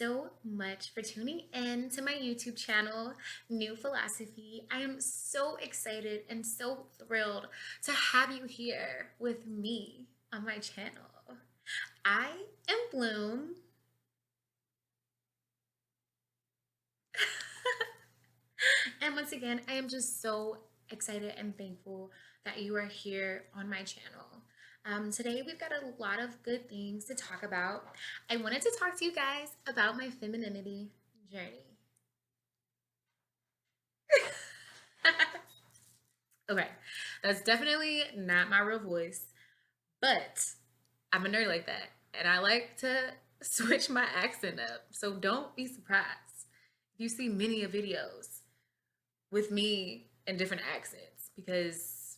so much for tuning in to my YouTube channel, New Philosophy. I am so excited and so thrilled to have you here with me on my channel. I am Bloom. And once again, I am just so excited and thankful that you are here on my channel. Today, we've got a lot of good things to talk about. I wanted to talk to you guys about my femininity journey. Okay, that's definitely not my real voice, but I'm a nerd like that, and I like to switch my accent up. So don't be surprised if you see many of videos with me in different accents because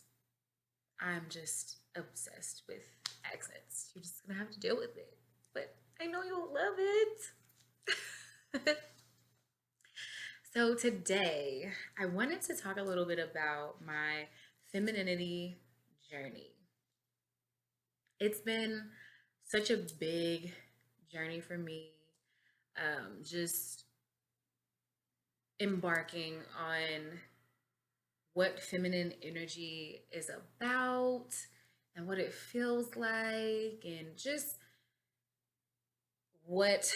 I'm just obsessed with accents. You're just gonna have to deal with it, but I know you'll love it. So today, I wanted to talk a little bit about my femininity journey. It's been such a big journey for me, just embarking on what feminine energy is about and what it feels like, and just what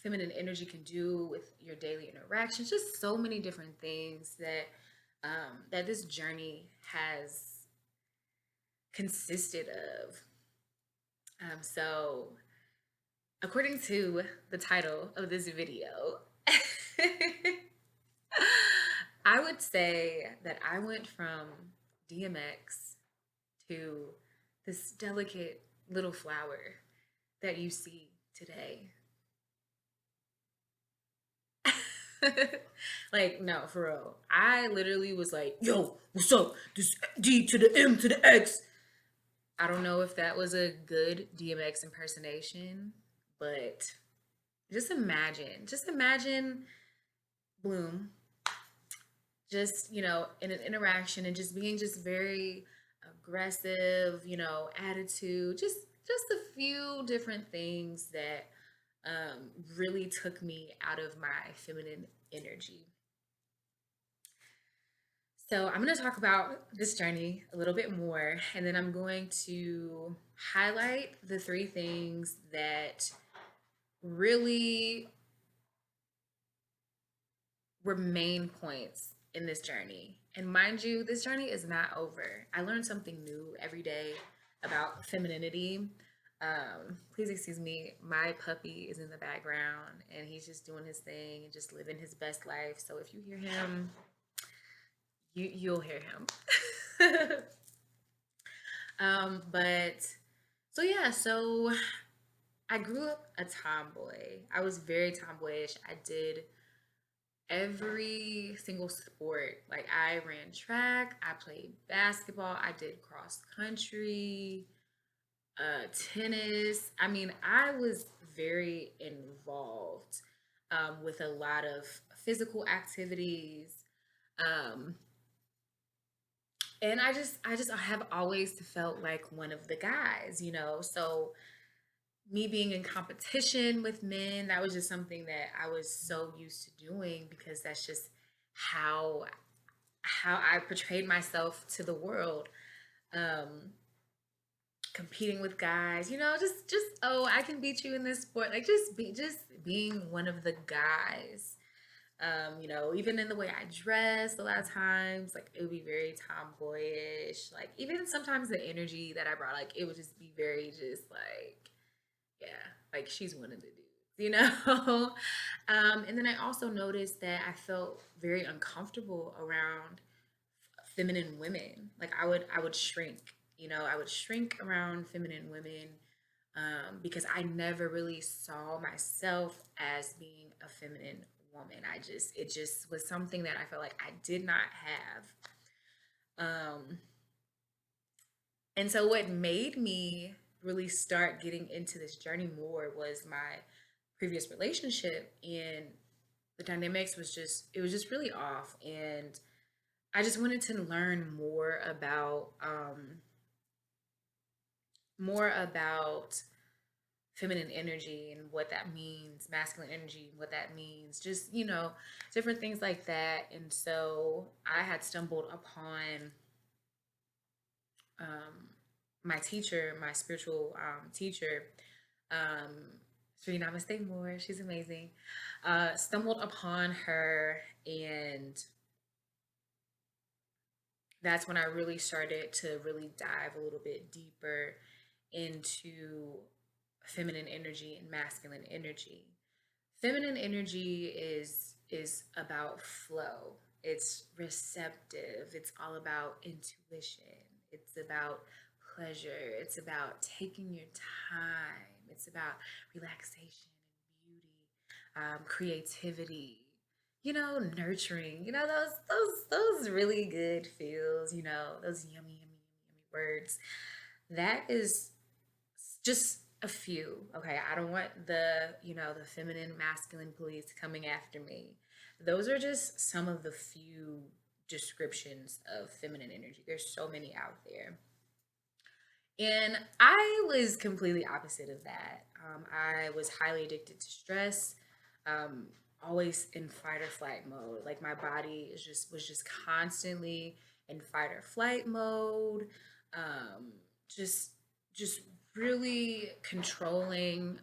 feminine energy can do with your daily interactions. Just so many different things that this journey has consisted of. So, according to the title of this video, I would say that I went from DMX to this delicate little flower that you see today. Like, no, for real. I literally was like, yo, what's up? This D to the M to the X. I don't know if that was a good DMX impersonation, but just imagine Bloom just, in an interaction and just being just very aggressive, attitude, just a few different things that really took me out of my feminine energy. So I'm going to talk about this journey a little bit more, and then I'm going to highlight the three things that really were main points in this journey. And mind you, this journey is not over. I learn something new every day about femininity. Please excuse me, my puppy is in the background and he's just doing his thing and just living his best life. So if you hear him, you'll hear him. But so yeah, so I grew up a tomboy. I was very tomboyish. I did every single sport. Like, I ran track, I played basketball, I did cross country, tennis. I mean, I was very involved with a lot of physical activities. Um, and I have always felt like one of the guys. So me being in competition with men, that was just something that I was so used to doing because that's just how I portrayed myself to the world. Um, Competing with guys, just oh, I can beat you in this sport. Like, just being one of the guys. Even in the way I dress, a lot of times, like, it would be very tomboyish. Like, even sometimes the energy that I brought, like, it would just be very just like, yeah, like, she's one of the dudes. And then I also noticed that I felt very uncomfortable around feminine women. Like, I would shrink. I would shrink around feminine women because I never really saw myself as being a feminine woman. It just was something that I felt like I did not have. And so what made me really start getting into this journey more was my previous relationship, and the dynamics was just really off, and I just wanted to learn more about feminine energy and what that means, masculine energy and what that means, just, different things like that. And so I had stumbled upon um, my teacher, my spiritual teacher, um, Sri Namaste Moore. She's amazing. Stumbled upon her, and that's when I really started to really dive a little bit deeper into feminine energy and masculine energy. Feminine energy is about flow. It's receptive. It's all about intuition. It's about pleasure. It's about taking your time. It's about relaxation and beauty, creativity, nurturing. Those really good feels. Those yummy, yummy, yummy words. That is just a few. Okay, I don't want the feminine masculine police coming after me. Those are just some of the few descriptions of feminine energy. There's so many out there. And I was completely opposite of that. I was highly addicted to stress, um, always in fight or flight mode. Like my body was just constantly in fight or flight mode. Um, just just really controlling.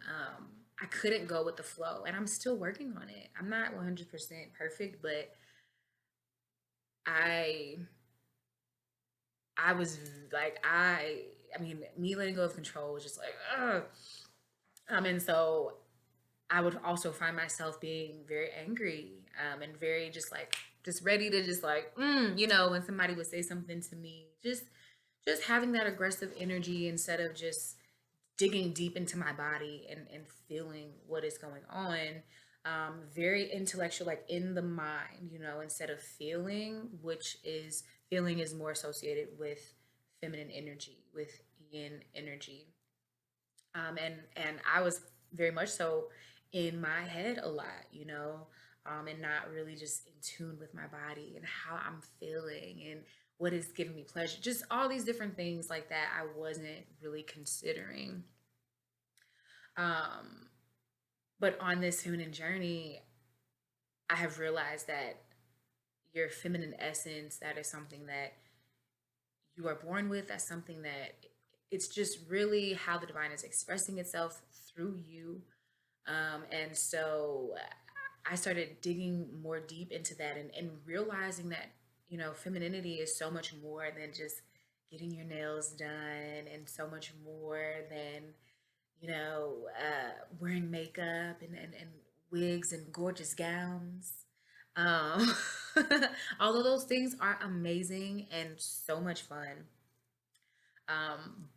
I couldn't go with the flow, and I'm still working on it. I'm not 100% perfect, but I I was like I mean, me letting go of control was just like, ugh. And so I would also find myself being very angry, and very just ready to just like, when somebody would say something to me, just having that aggressive energy instead of just digging deep into my body and feeling what is going on. Very intellectual, like in the mind, instead of feeling, which is feeling is more associated with feminine energy, with yin energy. And I was very much so in my head a lot, and not really just in tune with my body and how I'm feeling and what is giving me pleasure. Just all these different things like that I wasn't really considering. Um, but on this feminine journey, I have realized that your feminine essence, that is something that you are born with. That's something that it's just really how the divine is expressing itself through you. And so I started digging more deep into that, and realizing that, femininity is so much more than just getting your nails done, and so much more than, wearing makeup and wigs and gorgeous gowns. Um, Although those things are amazing and so much fun,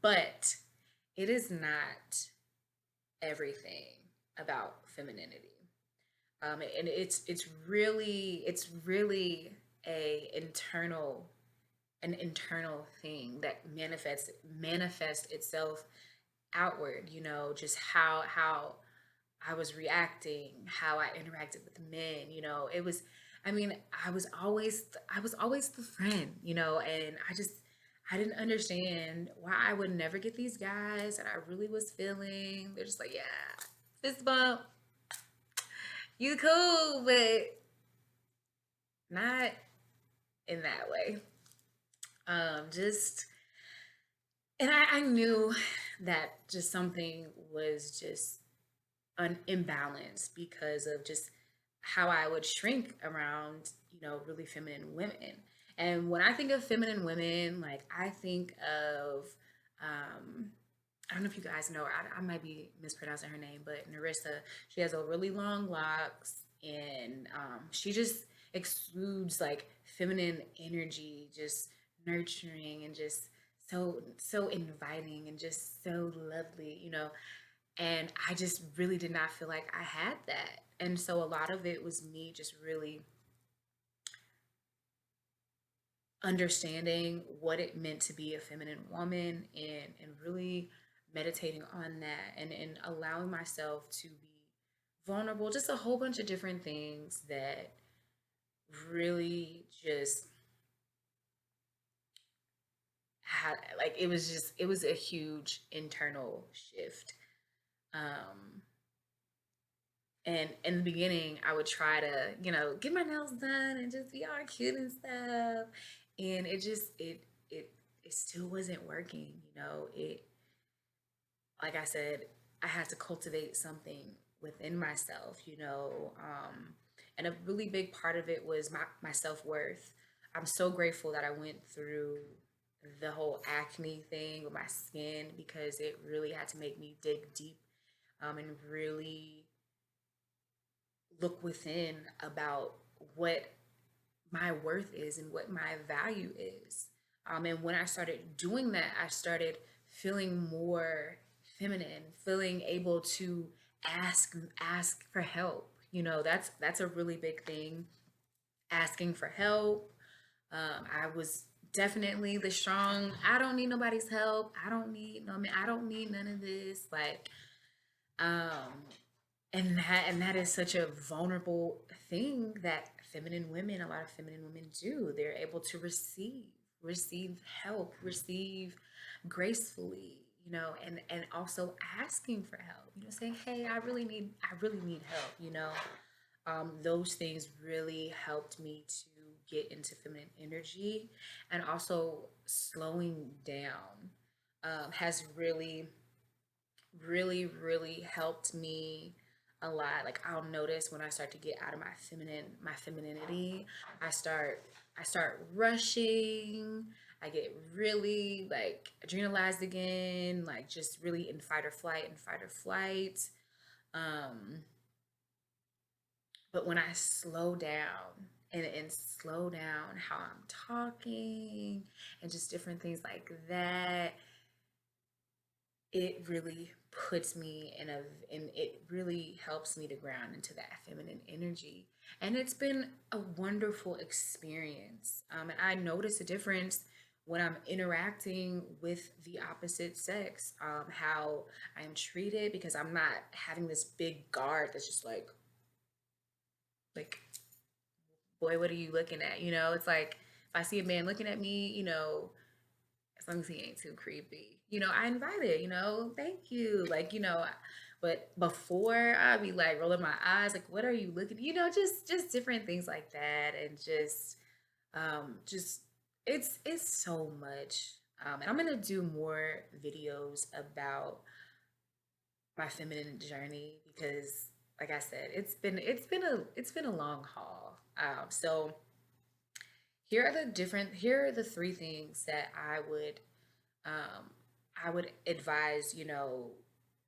but it is not everything about femininity. And it's really a an internal thing that manifests itself outward. Just how I was reacting, how I interacted with men. It was, I mean, I was always the friend, and I didn't understand why I would never get these guys that I really was feeling. They're just like, yeah, fist bump, you cool, but not in that way. Just, and I knew that just something was just an imbalance because of just how I would shrink around, really feminine women. And when I think of feminine women, like I think of, I don't know if you guys know her. I might be mispronouncing her name, but Narissa. She has a really long locks, and she just exudes like feminine energy, just nurturing and just so inviting and just so lovely, and I just really did not feel like I had that. And so a lot of it was me just really understanding what it meant to be a feminine woman, and really meditating on that, and allowing myself to be vulnerable, just a whole bunch of different things that really just had, like, it was a huge internal shift. Um, and in the beginning, I would try to, get my nails done and just be all cute and stuff. And it it still wasn't working, It, like I said, I had to cultivate something within myself, and a really big part of it was my self worth. I'm so grateful that I went through the whole acne thing with my skin because it really had to make me dig deep, and really look within about what my worth is and what my value is. And when I started doing that, I started feeling more feminine, feeling able to ask for help. That's a really big thing. Asking for help. I was definitely the strong. I don't need nobody's help. I don't need no man. I don't need none of this. Like, um, and that is such a vulnerable thing that a lot of feminine women do. They're able to receive help, receive gracefully, and also asking for help, saying, hey, I really need help, those things really helped me to get into feminine energy. And also slowing down has really helped me a lot. Like, I'll notice when I start to get out of my femininity, I start rushing. I get really like adrenalized again, like just really in fight or flight. Um, but when I slow down and slow down how I'm talking and just different things like that, it really puts me and it really helps me to ground into that feminine energy. And it's been a wonderful experience. And I notice a difference when I'm interacting with the opposite sex, how I'm treated, because I'm not having this big guard that's just like, boy, what are you looking at? It's like if I see a man looking at me, as long as he ain't too creepy. I invite it, thank you. Like, but before I'd be like rolling my eyes, like, what are you looking, just different things like that. And just it's so much. And I'm gonna do more videos about my feminine journey because like I said, it's been a long haul. So here are the three things that um, I would advise,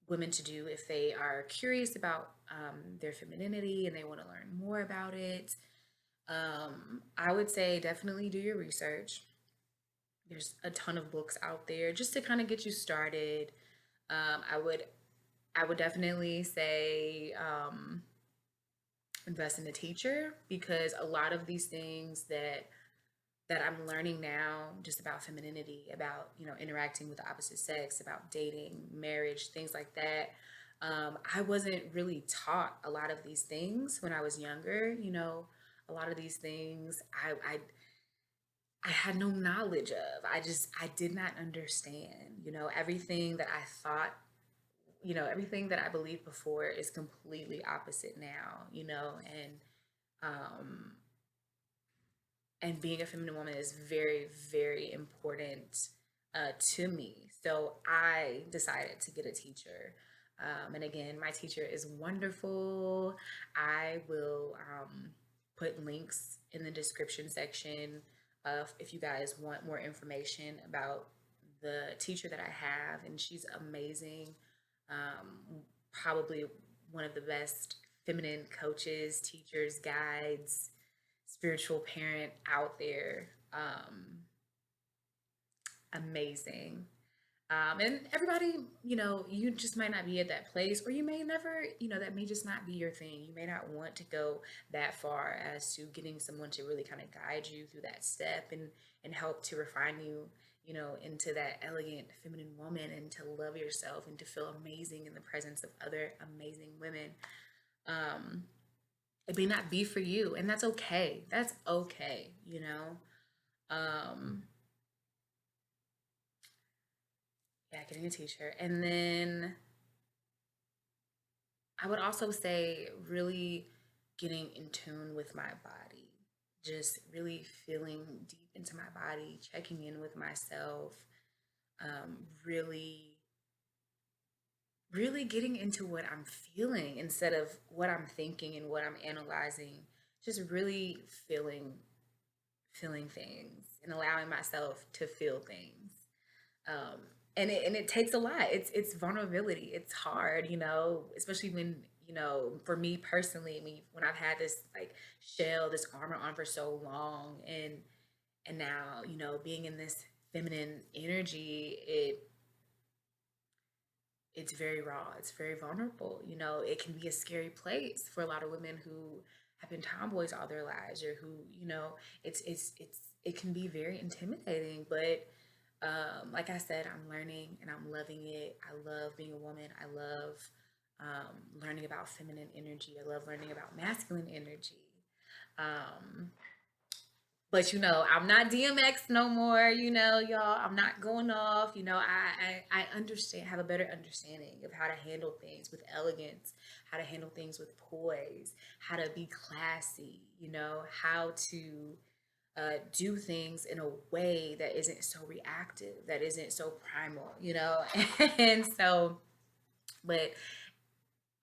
women to do if they are curious about their femininity and they want to learn more about it. I would say definitely do your research. There's a ton of books out there just to kind of get you started. I would definitely say invest in a teacher, because a lot of these things that I'm learning now just about femininity, about, interacting with the opposite sex, about dating, marriage, things like that. I wasn't really taught a lot of these things when I was younger. A lot of these things I had no knowledge of. I did not understand. Everything that I thought, everything that I believed before is completely opposite now. Um, and being a feminine woman is very, very important to me. So I decided to get a teacher. And again, my teacher is wonderful. I will put links in the description section if you guys want more information about the teacher that I have. And she's amazing. Probably one of the best feminine coaches, teachers, guides, spiritual parent out there. Amazing. And everybody, you just might not be at that place, or you may never, that may just not be your thing. You may not want to go that far as to getting someone to really kind of guide you through that step and help to refine you, into that elegant feminine woman, and to love yourself and to feel amazing in the presence of other amazing women. Um, it may not be for you, and that's okay. That's okay. Um, yeah, getting a t-shirt. And then I would also say really getting in tune with my body, just really feeling deep into my body, checking in with myself, really, really getting into what I'm feeling instead of what I'm thinking and what I'm analyzing. Just really feeling things and allowing myself to feel things. um, and it takes a lot. It's vulnerability. It's hard, especially when, for me personally, when I've had this like shell, this armor on for so long, and now, being in this feminine energy, it's very raw. It's very vulnerable. It can be a scary place for a lot of women who have been tomboys all their lives, or who, it can be very intimidating. But like I said, I'm learning and I'm loving it. I love being a woman. I love learning about feminine energy. I love learning about masculine energy. Um, but I'm not DMX no more, y'all. I'm not going off. I understand, have a better understanding of how to handle things with elegance, how to handle things with poise, how to be classy, how to do things in a way that isn't so reactive, that isn't so primal, and so, but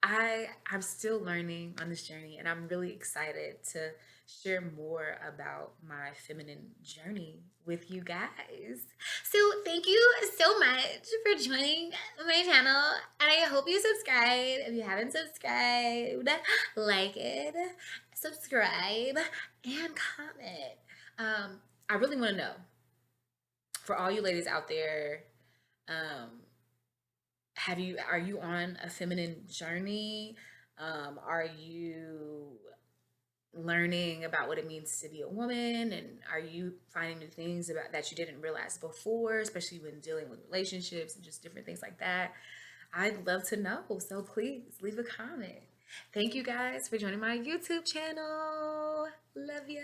I'm still learning on this journey, and I'm really excited to share more about my feminine journey with you guys. So thank you so much for joining my channel, and I hope you subscribe. If you haven't subscribed, like it, subscribe, and comment. I really want to know, for all you ladies out there, um, are you on a feminine journey? Are you learning about what it means to be a woman, and are you finding new things about that you didn't realize before, especially when dealing with relationships and just different things like that? I'd love to know, so please leave a comment. Thank you guys for joining my YouTube channel. Love ya.